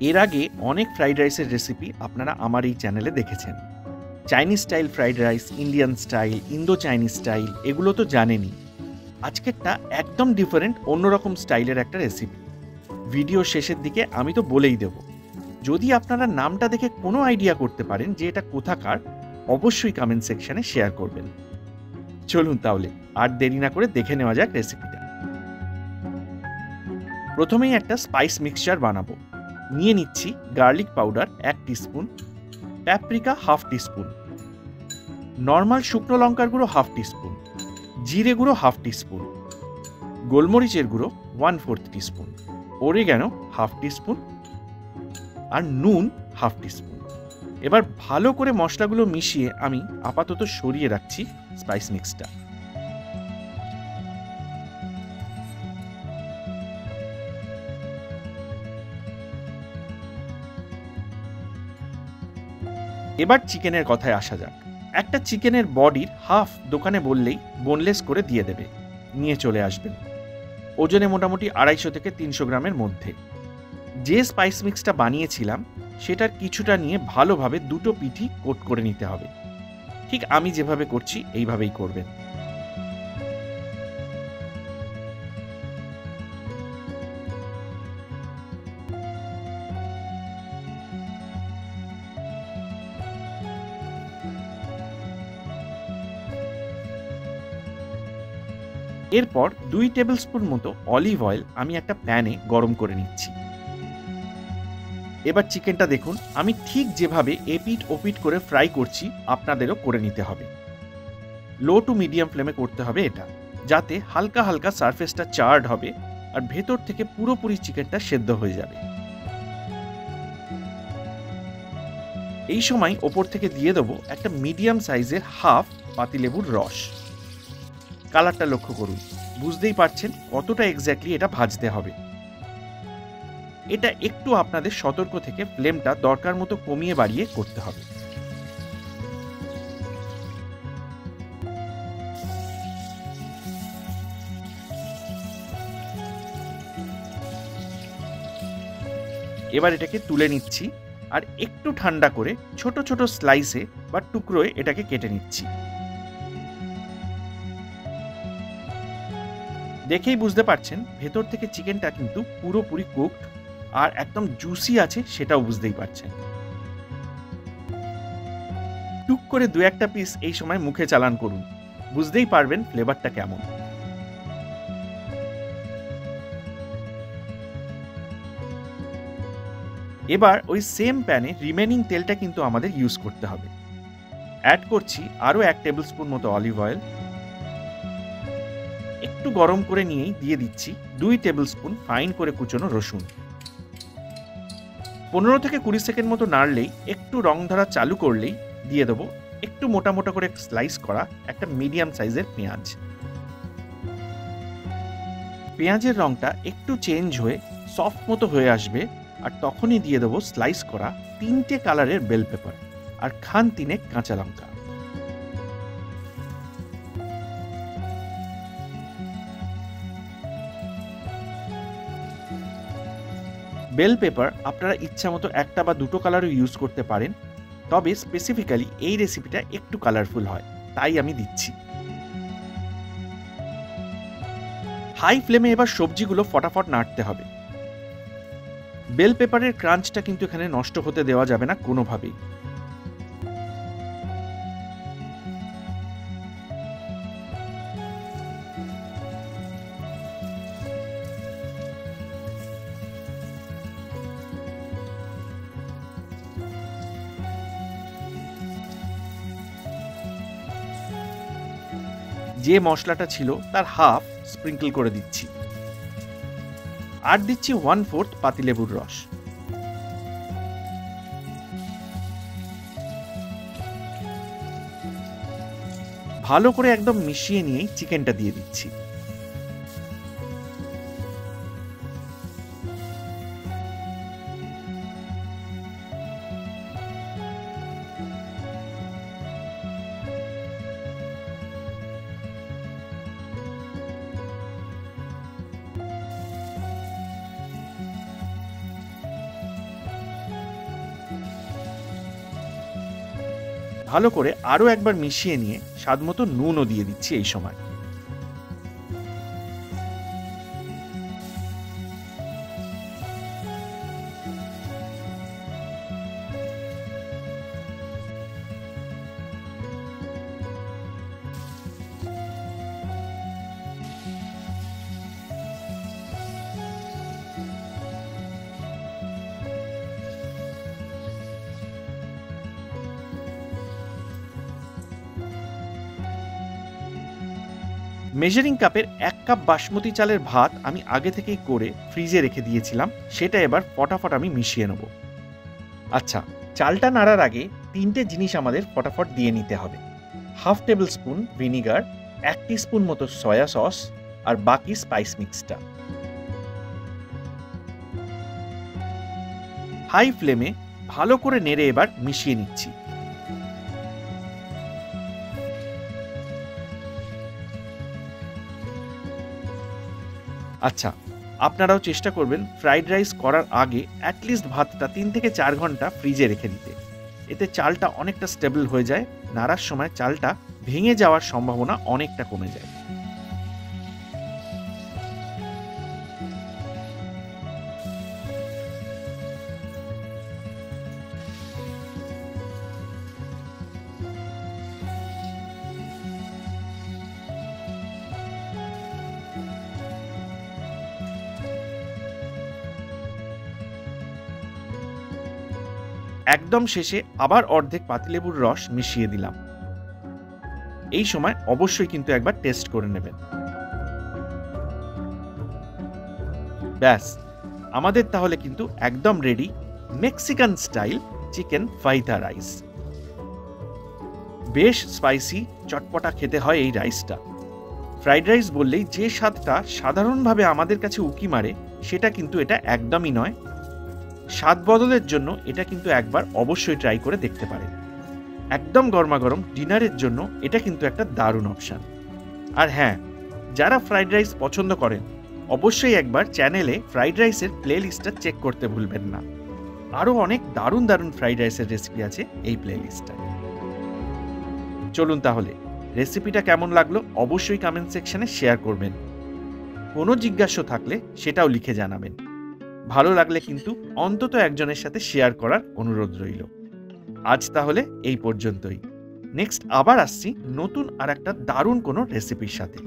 এর আগে অনেক ফ্রাইড রাইসের রেসিপি আপনারা আমার এই চ্যানেলে দেখেছেন। Chinese style fried rice, Indian style, Indo Chinese style, এগুলো তো জানেনই। আজকেরটা একদম ডিফারেন্ট, অন্যরকম স্টাইলের একটা রেসিপি। ভিডিও শেষের দিকে আমি তো বলেই দেব। যদি আপনারা নামটা দেখে কোনো আইডিয়া করতে পারেন যে এটা কোথাকার, অবশ্যই কমেন্ট সেকশনে শেয়ার করবেন। চলুন তাহলে আর দেরি না করে দেখে নেওয়া যাক রেসিপিটা। প্রথমেই একটা স্পাইস মিক্সচার বানাবো। নিয়ে নিচ্ছি garlic powder 1 teaspoon, paprika 1/2 teaspoon, normal শুকনো লঙ্কার গুঁড়ো 1/2 টিস্পুন, জিরে গুঁড়ো 1/2 টিস্পুন, গোলমরিচের গুঁড়ো 1/4 টিস্পুন, অরিগ্যানো 1/2 টিস্পুন আর নুন 1/2 টিস্পুন। এবার ভালো করে মশলাগুলো মিশিয়ে আমি আপাতত সরিয়ে রাখছি স্পাইস মিক্সটা। এবার চিকেনের কথায় আসা যাক। একটা চিকেনের বডির হাফ দোকানে বললেই বোনলেস করে দিয়ে দেবে, নিয়ে চলে আসবেন। ওজনে মোটামুটি 250 থেকে 300 গ্রামের মধ্যে। যে স্পাইস মিক্সটা বানিয়েছিলাম সেটার কিছুটা নিয়ে ভালোভাবে দুটো পিঠই কোট করে নিতে হবে। ঠিক আমি যেভাবে করছি এইভাবেই করবেন। এরপর 2 টেবিল স্পুন মতো অলিভ অয়েল আমি একটা প্যানে গরম করে নিচ্ছি। এবার চিকেনটা দেখুন, আমি ঠিক যেভাবে এপিট ওপিট করে ফ্রাই করছি আপনাদেরও করে নিতে হবে। লো টু মিডিয়াম ফ্লেমে করতে হবে এটা, যাতে হালকা হালকা সারফেসটা চার্ড হবে আর ভেতর থেকে পুরোপুরি চিকেনটা সেদ্ধ হয়ে যাবে। এই সময় ওপর থেকে দিয়ে দেবো একটা মিডিয়াম সাইজের হাফ পাতিলেবুর রস। কালারটা লক্ষ্য করুন, বুঝতেই পারছেন কতটা এক্স্যাক্টলি এটা ভাজতে হবে। এটা একটু আপনাদের সতর্ক থেকে ফ্লেমটা দরকার মতো কমিয়ে বাড়িয়ে করতে হবে। এবার এটাকে তুলে নিচ্ছি আর একটু ঠান্ডা করে ছোট ছোট স্লাইসে বা টুকরোয় এটাকে কেটে নিচ্ছি। দেখেই বুঝতে পারছেন ভেতর থেকে চিকেনটা কিন্তু পুরোপুরি কুকড আর একদম জুসি আছে, সেটাও বুঝতেই পারছেন। টুক করে 2-1টা পিস এই সময় মুখে চালান করুন, বুঝতেই পারবেন ফ্লেভারটা কেমন। এবার ওই সেম প্যানে রিমেনিং তেলটা কিন্তু আমাদের ইউজ করতে হবে। অ্যাড করছি আরও 1 টেবিল স্পুন মতো অলিভ অয়েল। একটু গরম করে নিয়েই দিয়ে দিচ্ছি 2 টেবিল স্পুন ফাইন করে কুচনো রসুন। 15 থেকে 20 সেকেন্ড মতো নাড়লেই, একটু রং ধরা চালু করলেই দিয়ে দেবো একটু মোটা মোটা করে স্লাইস করা একটা মিডিয়াম সাইজের পেঁয়াজ। পেঁয়াজের রংটা একটু চেঞ্জ হয়ে সফট মতো হয়ে আসবে আর তখনই দিয়ে দেবো স্লাইস করা 3টে কালারের বেল পেপার আর খান 3 কাঁচা লঙ্কা। বেল পেপার আপনারা ইচ্ছা মতো 1টা বা 2টো কালারও ইউজ করতে পারেন, তবে স্পেসিফিক্যালি এই রেসিপিটা একটু কালারফুল হয়, তাই আমি দিচ্ছি। হাই ফ্লেমে এবার সবজিগুলো ফটাফট নাড়তে হবে। বেল পেপারের ক্রাঞ্চটা কিন্তু এখানে নষ্ট হতে দেওয়া যাবে না কোনোভাবেই। যে মশলাটা ছিল তার হাফ স্প্রিঙ্কল করে দিচ্ছি। আর দিচ্ছি 1/4 পাতিলেবুর রস। ভালো করে একদম মিশিয়ে নিয়েই চিকেনটা দিয়ে দিচ্ছি। ভালো করে আরও একবার মিশিয়ে নিয়ে স্বাদমতো নুনও দিয়ে দিচ্ছি এই সময়। মেজারিং কাপের 1 কাপ বাসমতি চালের ভাত আমি আগে থেকেই করে ফ্রিজে রেখে দিয়েছিলাম, সেটা এবার ফটাফট আমি মিশিয়ে নেব। আচ্ছা, চালটা নাড়ার আগে 3টে জিনিস আমাদের ফটাফট দিয়ে নিতে হবে। 1/2 টেবিল স্পুন ভিনিগার, 1 টিস্পুন মতো সয়া সস, আর বাকি স্পাইস মিক্সটা। হাই ফ্লেমে ভালো করে নেড়ে এবার মিশিয়ে নিচ্ছি। আচ্ছা, আপনারাও চেষ্টা করবেন ফ্রাইড রাইস করার আগে অ্যাটলিস্ট ভাতটা 3 থেকে 4 ঘন্টা ফ্রিজে রেখে দিতে। এতে চালটা অনেকটা স্টেবল হয়ে যায়, নাড়ার সময় চালটা ভেঙে যাওয়ার সম্ভাবনা অনেকটা কমে যায়। একদম শেষে আবার অর্ধেক পাতিলেবুর রস মিশিয়ে দিলাম। এই সময় অবশ্যই কিন্তু একবার টেস্ট করে নেবেন। ব্যাস, আমাদের তাহলে কিন্তু একদম ready Mexican style chicken fajita rice. বেশ স্পাইসি চটপটা খেতে হয় এই রাইসটা। ফ্রাইড রাইস বললেই যে স্বাদটা সাধারণভাবে আমাদের কাছে উকি মারে, সেটা কিন্তু এটা একদমই নয়। স্বাদ বদলের জন্য এটা কিন্তু একবার অবশ্যই ট্রাই করে দেখতে পারেন। একদম গরমাগরম ডিনারের জন্য এটা কিন্তু একটা দারুণ অপশান। আর হ্যাঁ, যারা ফ্রাইড রাইস পছন্দ করেন অবশ্যই একবার চ্যানেলে ফ্রাইড রাইসের প্লে লিস্টটা চেক করতে ভুলবেন না। আরও অনেক দারুণ দারুণ ফ্রাইড রাইসের রেসিপি আছে এই প্লে লিস্টটায়। চলুন তাহলে, রেসিপিটা কেমন লাগলো অবশ্যই কমেন্ট সেকশনে শেয়ার করবেন। কোনো জিজ্ঞাসা থাকলে সেটাও লিখে জানাবেন। ভালো লাগলে কিন্তু অন্তত একজনের সাথে শেয়ার করার অনুরোধ রইল। আজ তাহলে এই পর্যন্তই। নেক্সট আবার আসছি নতুন আর একটা দারুণ কোনো রেসিপির সাথে।